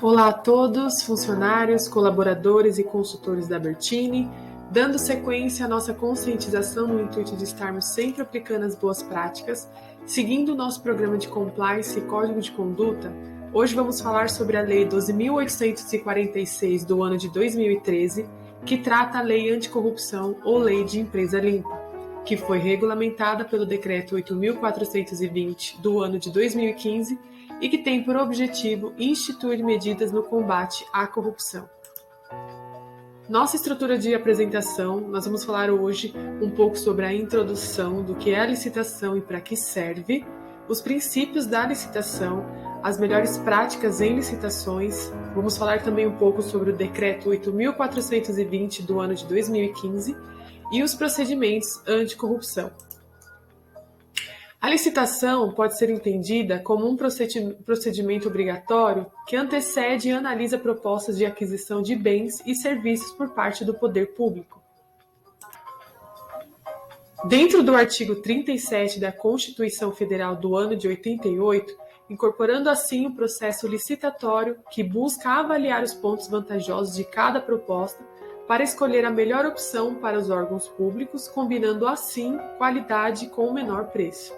Olá a todos, funcionários, colaboradores e consultores da Bertini, dando sequência à nossa conscientização no intuito de estarmos sempre aplicando as boas práticas, seguindo o nosso programa de compliance e código de conduta. Hoje vamos falar sobre a Lei 12.846 do ano de 2013, que trata a Lei Anticorrupção ou Lei de Empresa Limpa, que foi regulamentada pelo Decreto 8.420 do ano de 2015 e que tem por objetivo instituir medidas no combate à corrupção. Nossa estrutura de apresentação, nós vamos falar hoje um pouco sobre a introdução do que é a licitação e para que serve, os princípios da licitação, as melhores práticas em licitações, vamos falar também um pouco sobre o Decreto 8.420 do ano de 2015 e os procedimentos anticorrupção. A licitação pode ser entendida como um procedimento obrigatório que antecede e analisa propostas de aquisição de bens e serviços por parte do poder público. Dentro do artigo 37 da Constituição Federal do ano de 88, incorporando assim o processo licitatório que busca avaliar os pontos vantajosos de cada proposta para escolher a melhor opção para os órgãos públicos, combinando assim qualidade com o menor preço.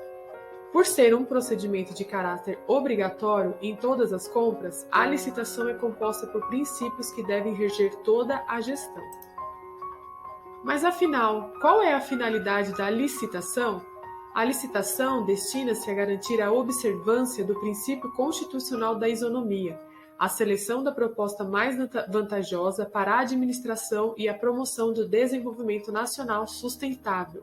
Por ser um procedimento de caráter obrigatório em todas as compras, a licitação é composta por princípios que devem reger toda a gestão. Mas afinal, qual é a finalidade da licitação? A licitação destina-se a garantir a observância do princípio constitucional da isonomia, a seleção da proposta mais vantajosa para a administração e a promoção do desenvolvimento nacional sustentável.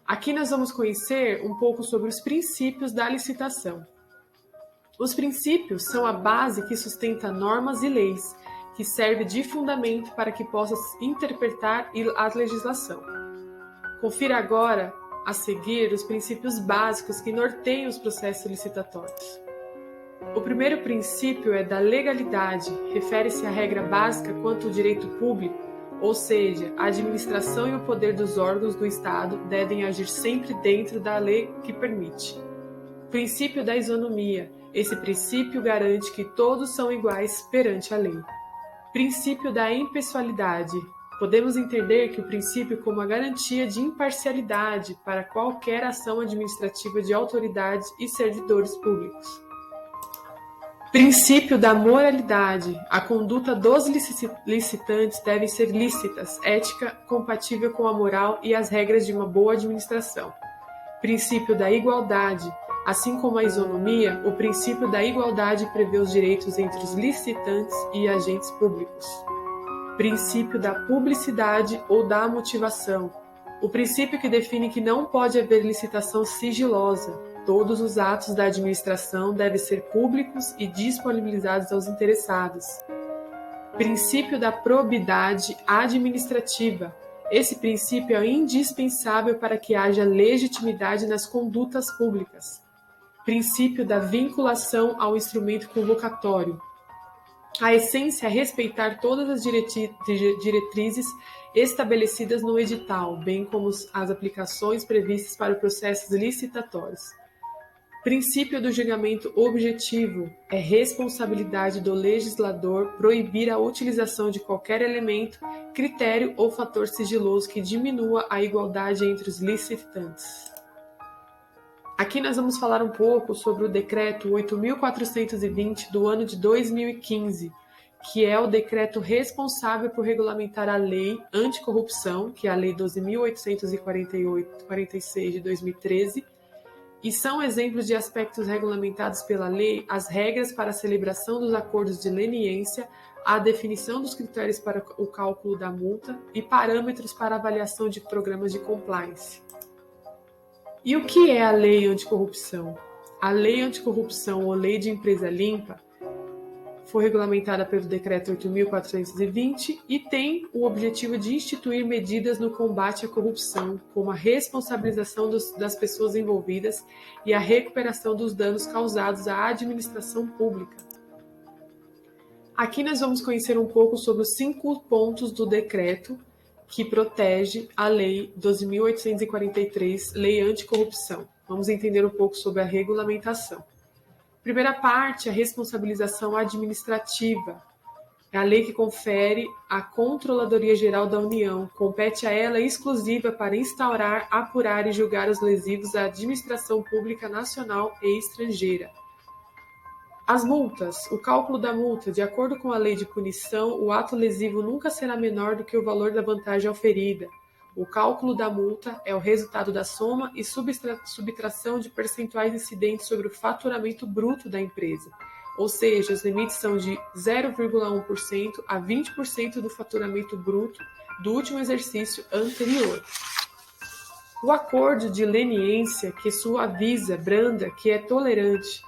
Aqui nós vamos conhecer um pouco sobre os princípios da licitação. Os princípios são a base que sustenta normas e leis, que serve de fundamento para que possa interpretar a legislação. Confira agora, a seguir, os princípios básicos que norteiam os processos licitatórios. O primeiro princípio é da legalidade, refere-se à regra básica quanto ao direito público, ou seja, a administração e o poder dos órgãos do Estado devem agir sempre dentro da lei que permite. Princípio da isonomia. Esse princípio garante que todos são iguais perante a lei. Princípio da impessoalidade. Podemos entender que o princípio como a garantia de imparcialidade para qualquer ação administrativa de autoridades e servidores públicos. Princípio da moralidade. A conduta dos licitantes deve ser lícitas, ética, compatível com a moral e as regras de uma boa administração. Princípio da igualdade. Assim como a isonomia, o princípio da igualdade prevê os direitos entre os licitantes e agentes públicos. Princípio da publicidade ou da motivação. O princípio que define que não pode haver licitação sigilosa. Todos os atos da administração devem ser públicos e disponibilizados aos interessados. Princípio da probidade administrativa. Esse princípio é indispensável para que haja legitimidade nas condutas públicas. Princípio da vinculação ao instrumento convocatório. A essência é respeitar todas as diretrizes estabelecidas no edital, bem como as aplicações previstas para os processos licitatórios. Princípio do julgamento objetivo. É responsabilidade do legislador proibir a utilização de qualquer elemento, critério ou fator sigiloso que diminua a igualdade entre os licitantes. Aqui nós vamos falar um pouco sobre o Decreto 8.420 do ano de 2015, que é o decreto responsável por regulamentar a Lei Anticorrupção, que é a Lei 12.846 de 2013, e são exemplos de aspectos regulamentados pela lei as regras para a celebração dos acordos de leniência, a definição dos critérios para o cálculo da multa e parâmetros para avaliação de programas de compliance. E o que é a Lei Anticorrupção? A Lei Anticorrupção ou Lei de Empresa Limpa foi regulamentada pelo Decreto 8.420 e tem o objetivo de instituir medidas no combate à corrupção, como a responsabilização das pessoas envolvidas e a recuperação dos danos causados à administração pública. Aqui nós vamos conhecer um pouco sobre os 5 pontos do decreto que protege a Lei 12.843, Lei Anticorrupção. Vamos entender um pouco sobre a regulamentação. Primeira parte, a responsabilização administrativa. É a lei que confere à Controladoria Geral da União. Compete a ela exclusiva para instaurar, apurar e julgar os lesivos à administração pública nacional e estrangeira. As multas. O cálculo da multa. De acordo com a lei de punição, o ato lesivo nunca será menor do que o valor da vantagem oferida. O cálculo da multa é o resultado da soma e subtração de percentuais incidentes sobre o faturamento bruto da empresa. Ou seja, os limites são de 0,1% a 20% do faturamento bruto do último exercício anterior. O acordo de leniência, que suaviza, branda, que é tolerante.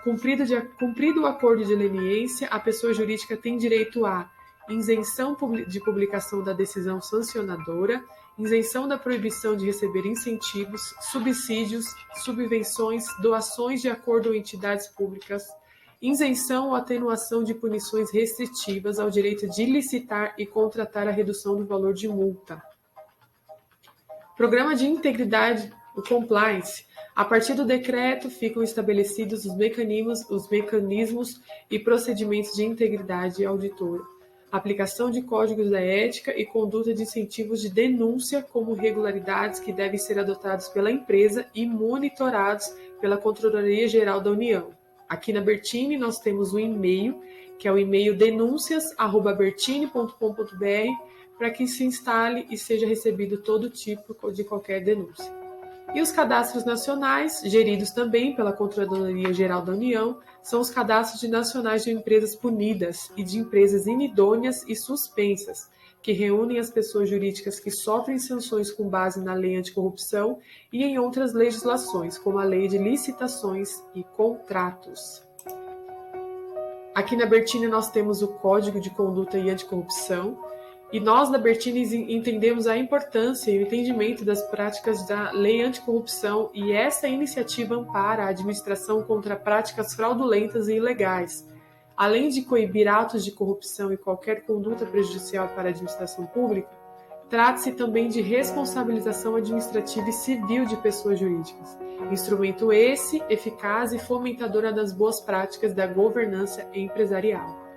Cumprido o acordo de leniência, a pessoa jurídica tem direito a isenção de publicação da decisão sancionadora, isenção da proibição de receber incentivos, subsídios, subvenções, doações de acordo ou entidades públicas, isenção ou atenuação de punições restritivas ao direito de licitar e contratar a redução do valor de multa. Programa de integridade, o compliance. A partir do decreto, ficam estabelecidos os mecanismos e procedimentos de integridade auditora, aplicação de códigos da ética e conduta de incentivos de denúncia como irregularidades que devem ser adotados pela empresa e monitorados pela Controladoria Geral da União. Aqui na Bertini nós temos o e-mail, que é o e-mail denúncias@bertini.com.br, para que se instale e seja recebido todo tipo de qualquer denúncia. E os cadastros nacionais, geridos também pela Controladoria Geral da União, são os cadastros nacionais de empresas punidas e de empresas inidôneas e suspensas, que reúnem as pessoas jurídicas que sofrem sanções com base na Lei Anticorrupção e em outras legislações, como a Lei de Licitações e Contratos. Aqui na Bertini nós temos o Código de Conduta e Anticorrupção, e nós da Bertini entendemos a importância e o entendimento das práticas da Lei Anticorrupção, e essa iniciativa ampara a administração contra práticas fraudulentas e ilegais. Além de coibir atos de corrupção e qualquer conduta prejudicial para a administração pública, trata-se também de responsabilização administrativa e civil de pessoas jurídicas. Instrumento esse eficaz e fomentadora das boas práticas da governança empresarial.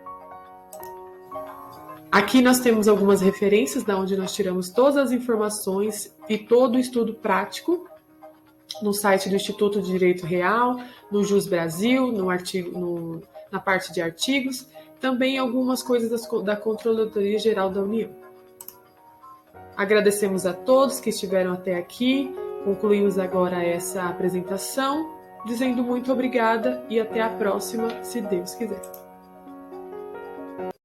Aqui nós temos algumas referências da onde nós tiramos todas as informações e todo o estudo prático no site do Instituto de Direito Real, no Jus Brasil, na parte de artigos, também algumas coisas da Controladoria Geral da União. Agradecemos a todos que estiveram até aqui, concluímos agora essa apresentação, dizendo muito obrigada e até a próxima, se Deus quiser.